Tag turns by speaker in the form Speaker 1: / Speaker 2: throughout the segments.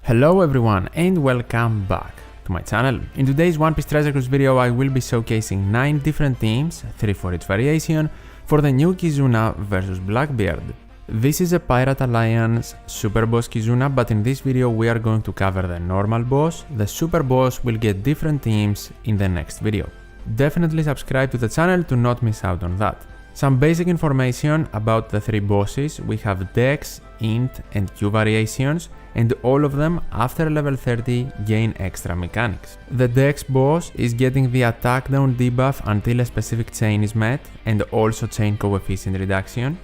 Speaker 1: Hello everyone and welcome back to my channel. In today's One Piece Treasure Cruise video I will be showcasing 9 different teams, 3 for each variation, for the new Kizuna vs Blackbeard. This is a Pirate Alliance Super Boss Kizuna, but in this video we are going to cover the normal boss. The Super Boss will get different teams in the next video. Definitely subscribe to the channel to not miss out on that. Some basic information about the 3 bosses. We have Dex, Int and Q variations, and all of them after level 30 gain extra mechanics. The Dex boss is getting the attack down debuff until a specific chain is met, and also chain coefficient reduction.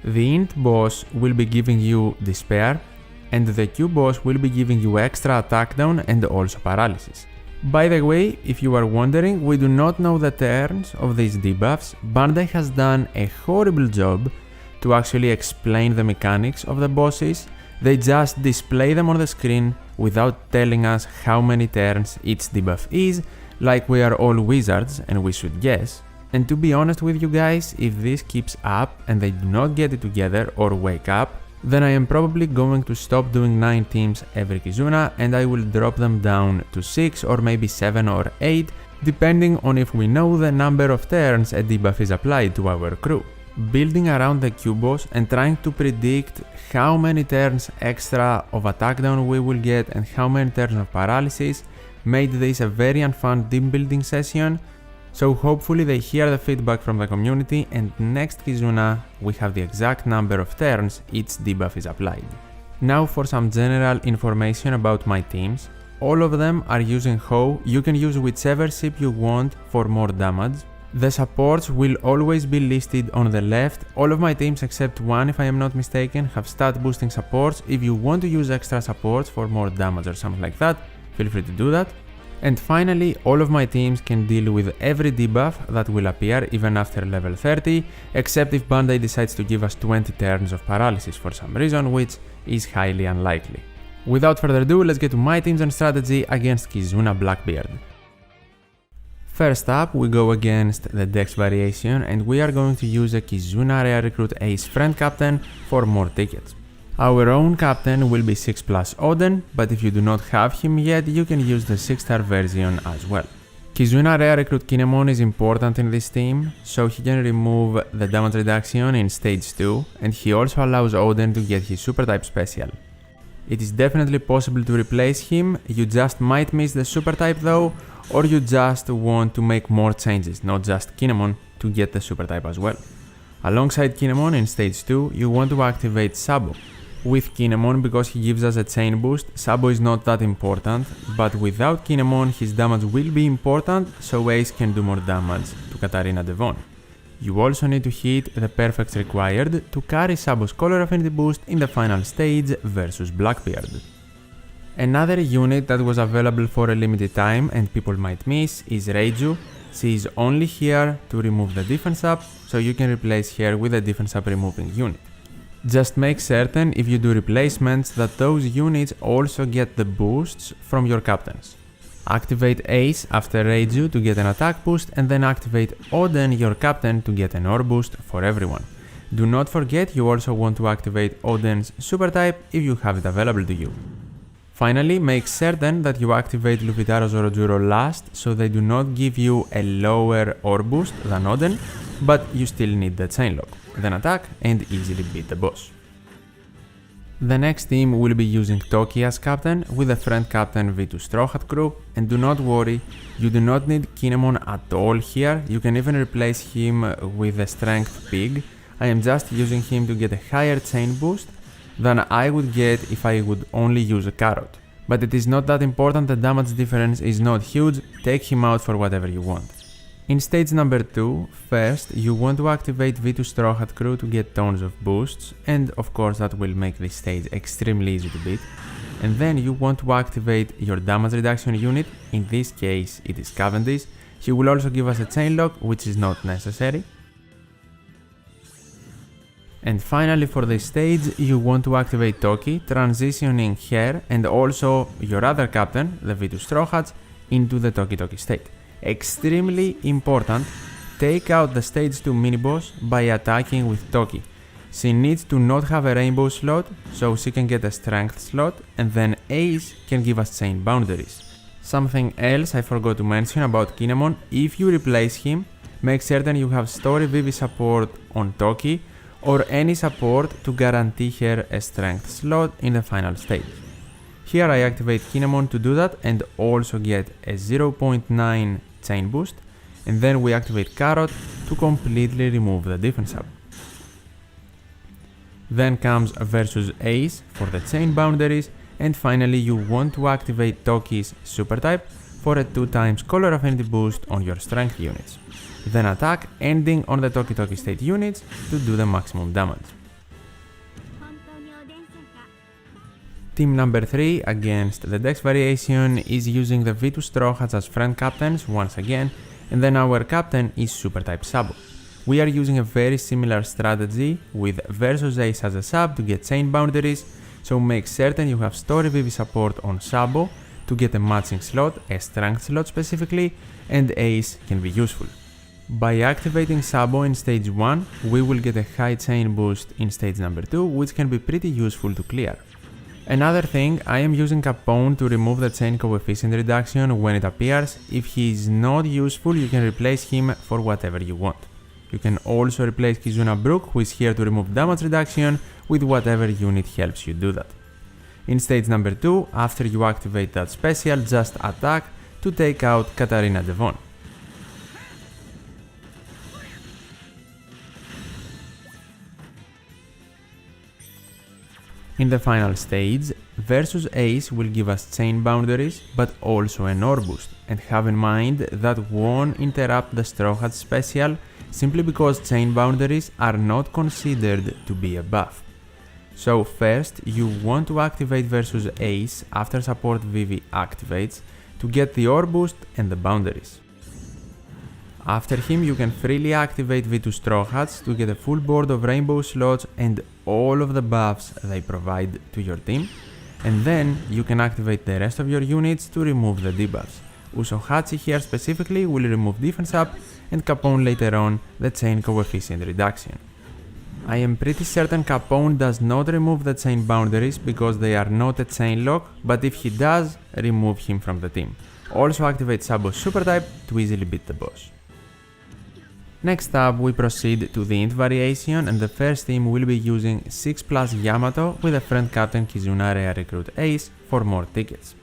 Speaker 1: The Int boss will be giving you Despair, and the Q boss will be giving you extra attack down and also paralysis. By the way, if you are wondering, we do not know the terms of these debuffs. Bandai has done a horrible job to actually explain the mechanics of the bosses. They just display them on the screen without telling us how many turns each debuff is, like we are all wizards and we should guess. And to be honest with you guys, if this keeps up and they do not get it together or wake up, then I am probably going to stop doing 9 teams every Kizuna and I will drop them down to 6 or maybe 7 or 8, depending on if we know the number of turns a debuff is applied to our crew. Building around the Q boss and trying to predict how many turns extra of attack down we will get and how many turns of paralysis made this a very unfun team building session. So hopefully they hear the feedback from the community and next Kizuna we have the exact number of turns each debuff is applied. Now for some general information about my teams. All of them are using Ho. You can use whichever ship you want for more damage. The supports will always be listed on the left. All of my teams except one, if I am not mistaken, have stat boosting supports. If you want to use extra supports for more damage or something like that, feel free to do that. And finally, all of my teams can deal with every debuff that will appear even after level 30, except if Bandai decides to give us 20 turns of paralysis for some reason, which is highly unlikely. Without further ado, let's get to my teams and strategy against Kizuna Blackbeard. First up, we go against the Dex variation and we are going to use a Kizuna Rare Recruit Ace Friend Captain for more tickets. Our own captain will be 6+ Oden, but if you do not have him yet, you can use the 6-star version as well. Kizuna Rare Recruit Kinemon is important in this team, so he can remove the damage reduction in stage 2, and he also allows Oden to get his super type special. It is definitely possible to replace him, you just might miss the super type though, or you just want to make more changes, not just Kinemon, to get the super type as well. Alongside Kinemon in stage 2, you want to activate Sabo. With Kinemon, because he gives us a chain boost, Sabo is not that important, but without Kinemon his damage will be important, so Ace can do more damage to Katarina Devon. You also need to hit the perfects required to carry Sabo's color affinity boost in the final stage versus Blackbeard. Another unit that was available for a limited time and people might miss is Reiju. She is only here to remove the defense up, so you can replace her with a defense up removing unit. Just make certain if you do replacements that those units also get the boosts from your captains. Activate Ace after Reiju to get an attack boost and then activate Oden, your captain, to get an ore boost for everyone. Do not forget you also want to activate Oden's super type if you have it available to you. Finally, make certain that you activate Luffy-Taro Zoro last so they do not give you a lower ore boost than Oden, but you still need the chain lock, then attack and easily beat the boss. The next team will be using Toki as captain with a friend captain V2 Straw Hat crew, and do not worry, you do not need Kinemon at all here, you can even replace him with a strength pig. I am just using him to get a higher chain boost than I would get if I would only use a carrot. But it is not that important, the damage difference is not huge, take him out for whatever you want. In stage number 2, first you want to activate V2 Straw Hat crew to get tons of boosts, and of course that will make this stage extremely easy to beat. And then you want to activate your damage reduction unit, in this case it is Cavendish. He will also give us a chain lock, which is not necessary. And finally for this stage you want to activate Toki, transitioning her and also your other captain, the V2 Straw Hats, into the Toki state. Extremely important, take out the stage 2 mini-boss by attacking with Toki. She needs to not have a rainbow slot, so she can get a strength slot, and then Ace can give us chain boundaries. Something else I forgot to mention about Kinemon: if you replace him, make certain you have story Vivi support on Toki or any support to guarantee her a strength slot in the final stage. Here I activate Kinemon to do that and also get a 0.9 chain boost, and then we activate Carrot to completely remove the defense up. Then comes versus Ace for the chain boundaries, and finally you want to activate Toki's super type for a 2x color affinity boost on your strength units. Then attack, ending on the Toki state units to do the maximum damage. Team number 3 against the Dex variation is using the V2 Straw Hats as friend captains once again, and then our captain is super type Sabo. We are using a very similar strategy with versus Ace as a sub to get chain boundaries, so make certain you have story Vivi support on Sabo to get a matching slot, a strength slot specifically, and Ace can be useful. By activating Sabo in stage 1, we will get a high chain boost in stage number 2, which can be pretty useful to clear. Another thing, I am using Capone to remove the chain coefficient reduction when it appears. If he is not useful, you can replace him for whatever you want. You can also replace Kizuna Brook, who is here to remove damage reduction, with whatever unit helps you do that. In stage number 2, after you activate that special, just attack to take out Katarina Devon. In the final stage, versus Ace will give us chain boundaries, but also an ore boost, and have in mind that won't interrupt the Straw Hat special simply because chain boundaries are not considered to be a buff. So first, you want to activate versus Ace after support Vivi activates to get the ore boost and the boundaries. After him, you can freely activate V2 Straw Hats to get a full board of rainbow slots and all of the buffs they provide to your team, and then you can activate the rest of your units to remove the debuffs. Usohachi here specifically will remove defense up, and Capone later on the chain coefficient reduction. I am pretty certain Capone does not remove the chain boundaries because they are not a chain lock, but if he does, remove him from the team. Also activate Sabo's super type to easily beat the boss. Next up, we proceed to the INT variation, and the first team will be using 6+ Yamato with a friend captain Kizuna Rare Recruit Ace for more tickets.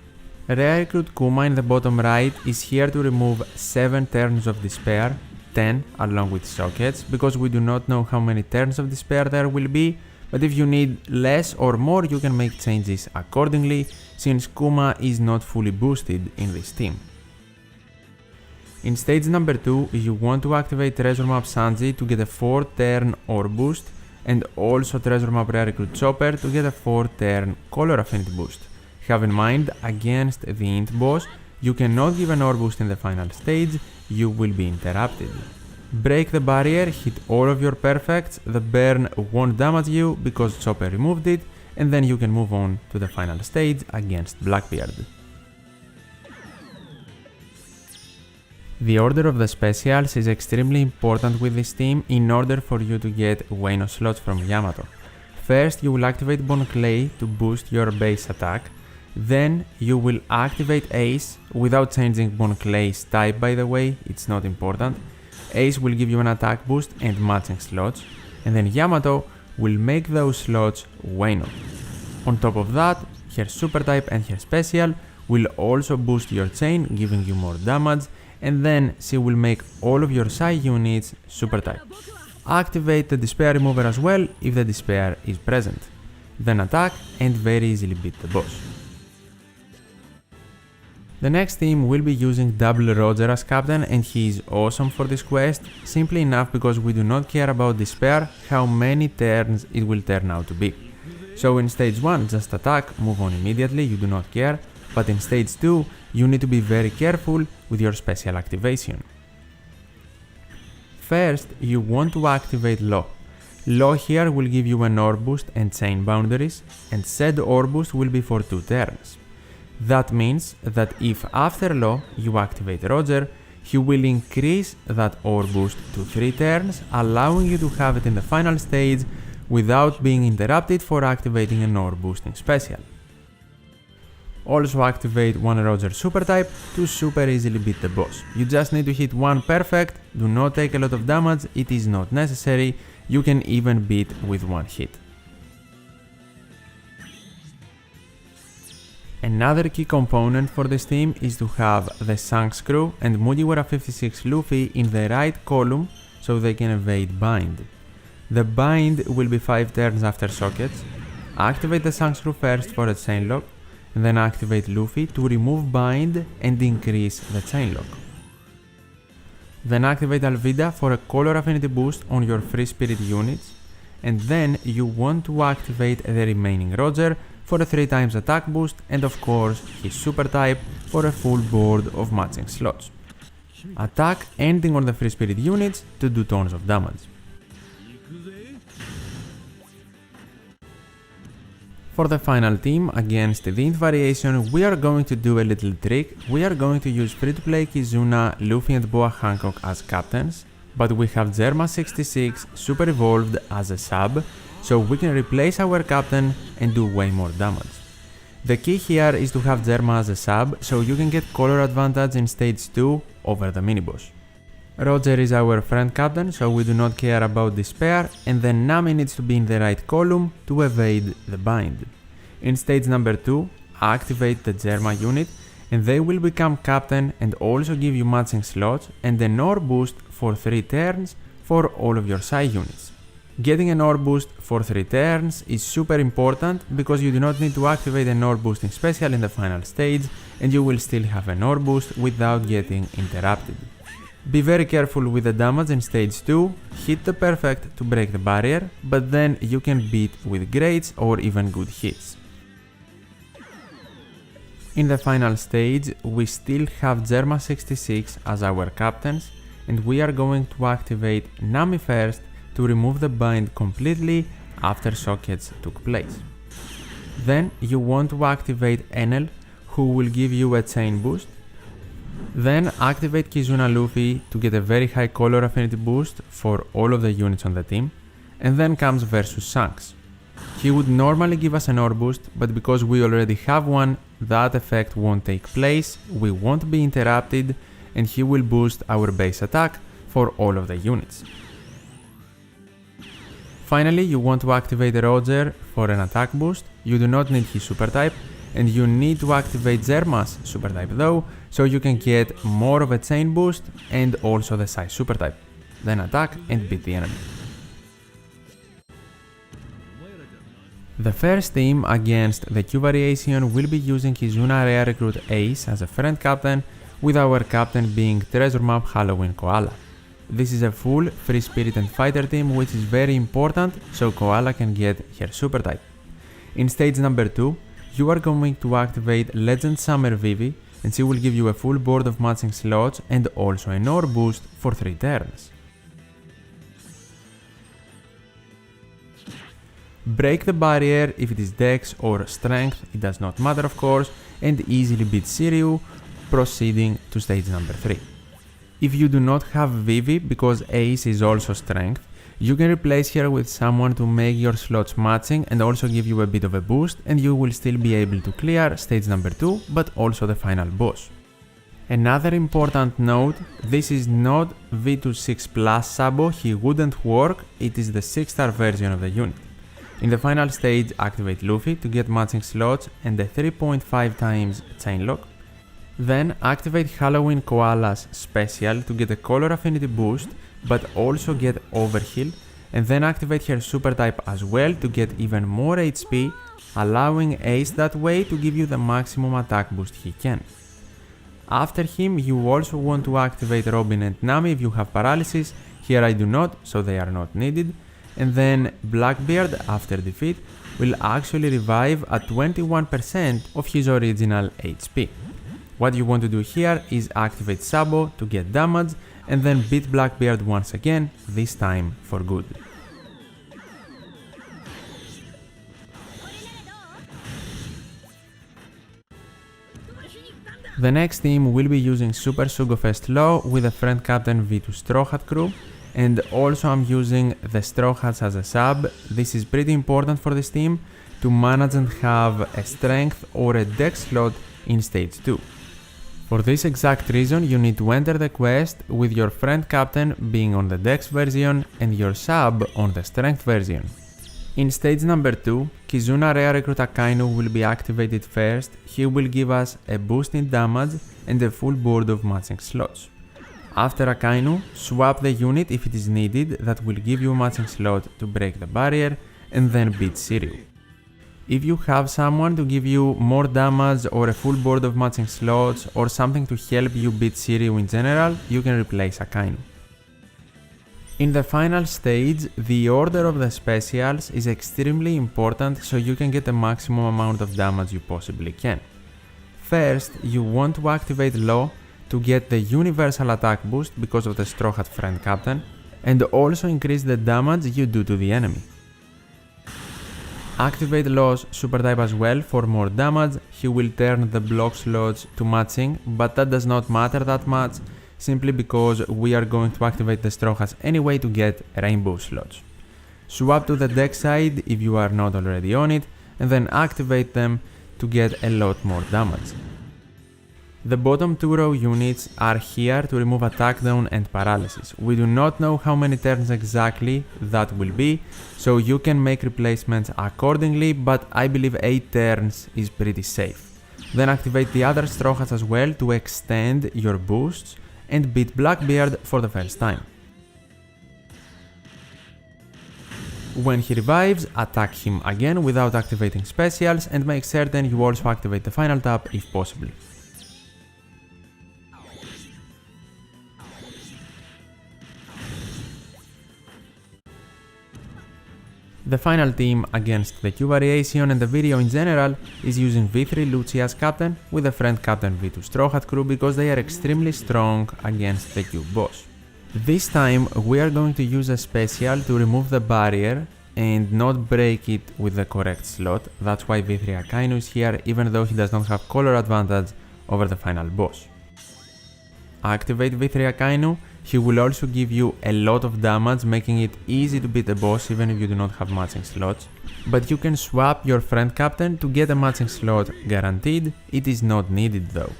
Speaker 1: Rare Recruit Kuma in the bottom right is here to remove 7 turns of despair, 10 along with sockets, because we do not know how many turns of despair there will be, but if you need less or more you can make changes accordingly, since Kuma is not fully boosted in this team. In stage number 2, you want to activate Treasure Map Sanji to get a 4-turn ore boost, and also Treasure Map Rare Recruit Chopper to get a 4-turn color affinity boost. Have in mind, against the INT boss, you cannot give an ore boost in the final stage, you will be interrupted. Break the barrier, hit all of your perfects, the burn won't damage you because Chopper removed it, and then you can move on to the final stage against Blackbeard. The order of the specials is extremely important with this team in order for you to get Wano slots from Yamato. First, you will activate Bone Clay to boost your base attack. Then you will activate Ace without changing Bone Clay's type, by the way, it's not important. Ace will give you an attack boost and matching slots, and then Yamato will make those slots Wano. On top of that, her super type and her special will also boost your chain, giving you more damage, and then she will make all of your Sai units super type. Activate the despair remover as well if the despair is present. Then attack and very easily beat the boss. The next team will be using double Roger as captain, and he is awesome for this quest, simply enough because we do not care about despair, how many turns it will turn out to be. So in stage 1 just attack, move on immediately, you do not care, but in stage 2 you need to be very careful with your special activation. First, you want to activate Law. Law here will give you an ore boost and chain boundaries, and said ore boost will be for 2 turns. That means that if after Law you activate Roger, he will increase that ore boost to 3 turns, allowing you to have it in the final stage without being interrupted for activating an ore boosting special. Also activate one Roger super type to super easily beat the boss. You just need to hit one perfect, do not take a lot of damage, it is not necessary, you can even beat with one hit. Another key component for this team is to have the Shanks crew and Mugiwara 56 Luffy in the right column so they can evade bind. The bind will be 5 turns after sockets. Activate the Shanks crew first for a chain lock, and then activate Luffy to remove bind and increase the chain lock. Then activate Alvida for a color affinity boost on your free spirit units, and then you want to activate the remaining Roger for a 3 times attack boost and of course his super type for a full board of matching slots. Attack ending on the free spirit units to do tons of damage. For the final team against the int variation, we are going to do a little trick. We are going to use free-to-play Kizuna, Luffy and Boa Hancock as captains, but we have Germa 66 super evolved as a sub, so we can replace our captain and do way more damage. The key here is to have Germa as a sub, so you can get color advantage in stage 2 over the mini-boss. Roger is our friend captain, so we do not care about despair, and then Nami needs to be in the right column to evade the bind. In stage number 2, activate the Germa unit, and they will become captain and also give you matching slots and an ore boost for 3 turns for all of your Sai units. Getting an ore boost for 3 turns is super important because you do not need to activate an ore boosting special in the final stage, and you will still have an ore boost without getting interrupted. Be very careful with the damage in stage 2, hit the perfect to break the barrier, but then you can beat with greats or even good hits. In the final stage, we still have Germa 66 as our captains, and we are going to activate Nami first to remove the bind completely after sockets took place. Then you want to activate Enel, who will give you a chain boost. Then activate Kizuna Luffy to get a very high color affinity boost for all of the units on the team, and then comes versus Shanks. He would normally give us an ore boost, but because we already have one, that effect won't take place, we won't be interrupted, and he will boost our base attack for all of the units. Finally, you want to activate Roger for an attack boost. You do not need his super type, and you need to activate Germa's super type though, so you can get more of a chain boost and also the Sai super type. Then attack and beat the enemy. The first team against the Q variation will be using Kizuna Rare Recruit Ace as a friend captain, with our captain being Treasure Map Halloween Koala. This is a full free spirit and fighter team, which is very important so Koala can get her super type. In stage number 2, you are going to activate Legend Summer Vivi, and she will give you a full board of matching slots and also an ore boost for 3 turns. Break the barrier if it is Dex or Strength, it does not matter of course, and easily beat Shiryu, proceeding to stage number 3. If you do not have Vivi because Ace is also Strength, you can replace her with someone to make your slots matching and also give you a bit of a boost, and you will still be able to clear stage number 2 but also the final boss. Another important note, this is not V26 plus Sabo, he wouldn't work, it is the 6-star version of the unit. In the final stage, activate Luffy to get matching slots and a 3.5 times chain lock. Then activate Halloween Koala's special to get a color affinity boost but also get overheal, and then activate her super type as well to get even more HP, allowing Ace that way to give you the maximum attack boost he can. After him, you also want to activate Robin and Nami if you have paralysis, here I do not, so they are not needed, and then Blackbeard after defeat will actually revive at 21% of his original HP. What you want to do here is activate Sabo to get damage and then beat Blackbeard once again, this time for good. The next team will be using Super Sugo Fest Law with a friend captain V2 Straw Hat crew, and also I'm using the Straw Hats as a sub. This is pretty important for this team to manage and have a strength or a dex slot in stage 2. For this exact reason, you need to enter the quest with your friend captain being on the dex version and your sub on the strength version. In stage number 2, Kizuna Rare Recruit Akainu will be activated first. He will give us a boost in damage and a full board of matching slots. After Akainu, swap the unit if it is needed that will give you a matching slot to break the barrier and then beat Shiryu. If you have someone to give you more damage or a full board of matching slots or something to help you beat Shiryu in general, you can replace Akainu. In the final stage, the order of the specials is extremely important so you can get the maximum amount of damage you possibly can. First, you want to activate Law to get the universal attack boost because of the Straw Hat friend captain and also increase the damage you do to the enemy. Activate Law's super type as well for more damage. He will turn the block slots to matching, but that does not matter that much simply because we are going to activate the Straw Hats anyway to get rainbow slots. Swap to the deck side if you are not already on it and then activate them to get a lot more damage. The bottom 2 row units are here to remove attack down and paralysis. We do not know how many turns exactly that will be, so you can make replacements accordingly, but I believe 8 turns is pretty safe. Then activate the other Straw Hats as well to extend your boosts and beat Blackbeard for the first time. When he revives, attack him again without activating specials and make certain you also activate the final tap if possible. The final team against the Q variation and the video in general is using V3 Lucci as captain with a friend captain V2 Straw Hat crew because they are extremely strong against the Q boss. This time we are going to use a special to remove the barrier and not break it with the correct slot. That's why V3 Akainu is here even though he does not have color advantage over the final boss. Activate V3 Akainu. He will also give you a lot of damage, making it easy to beat the boss even if you do not have matching slots. But you can swap your friend captain to get a matching slot guaranteed. It is not needed though.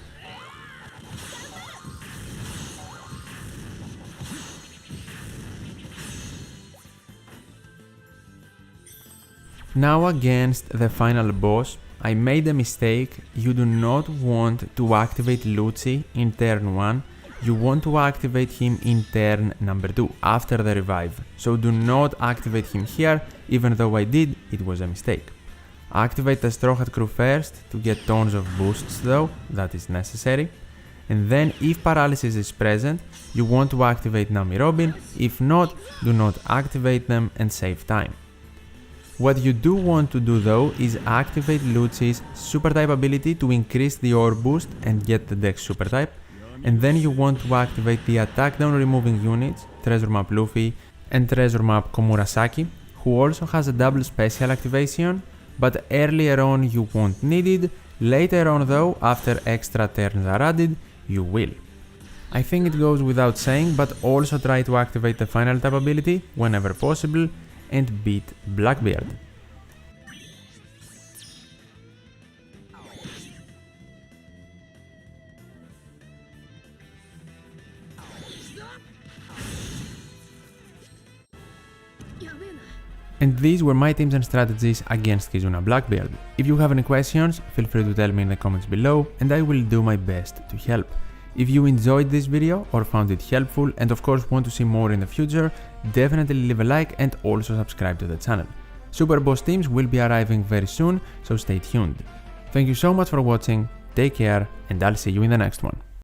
Speaker 1: Now against the final boss, I made a mistake. You do not want to activate Lucci in turn 1. You want to activate him in turn number 2 after the revive. So do not activate him here, even though I did, it was a mistake. Activate the Straw Hat crew first to get tons of boosts though, that is necessary. And then if paralysis is present, you want to activate Nami Robin. If not, do not activate them and save time. What you do want to do though is activate Lucci's super type ability to increase the ore boost and get the dex super type. And then you want to activate the attack down removing units, Treasure Map Luffy and Treasure Map Komurasaki, who also has a double special activation, but earlier on you won't need it, later on though, after extra turns are added, you will. I think it goes without saying, but also try to activate the final tap ability whenever possible and beat Blackbeard. And these were my teams and strategies against Kizuna Blackbeard. If you have any questions, feel free to tell me in the comments below and I will do my best to help. If you enjoyed this video or found it helpful and of course want to see more in the future, definitely leave a like and also subscribe to the channel. Super Boss teams will be arriving very soon, so stay tuned. Thank you so much for watching, take care and I'll see you in the next one.